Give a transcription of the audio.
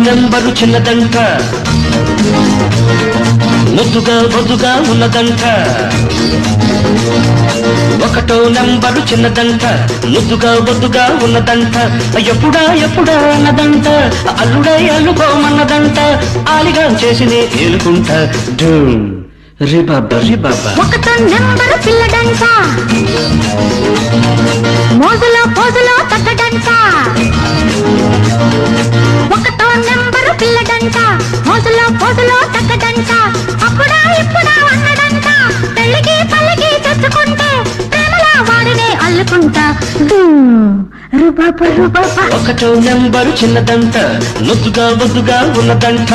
Number చిన్నదంట, ముద్దుగా బొద్దుగా ఉన్నదంట. ఒకటో నెంబరు చిన్నదంట, ముద్దుగా బొద్దుగా ఉన్నదంట. ఎప్పుడా ఎప్పుడా అన్నదంట, అల్లుడై అల్లుకోమన్నదంట. ఆలిగా చేసి నే ఏలుకుంటా రిబాబా రిబాబా. ఒకటో నెంబరు పిల్లడంట, మోజులో పోజులో తగ్గడంట. ఒకటో నెంబరు పిల్లడంట, మోజులో పోజులో తగ్గడంట. అప్పుడా ఇప్పుడా అన్నడంట, పెళ్ళికి పల్లకి తెచ్చుకుంటే ప్రేమలా వాడినే అల్లుకుంటా రుబాబా రుబాబా. ఒకటో నెంబరు చిన్నదంట, ముద్దుగా బొద్దుగా ఉన్నదంట.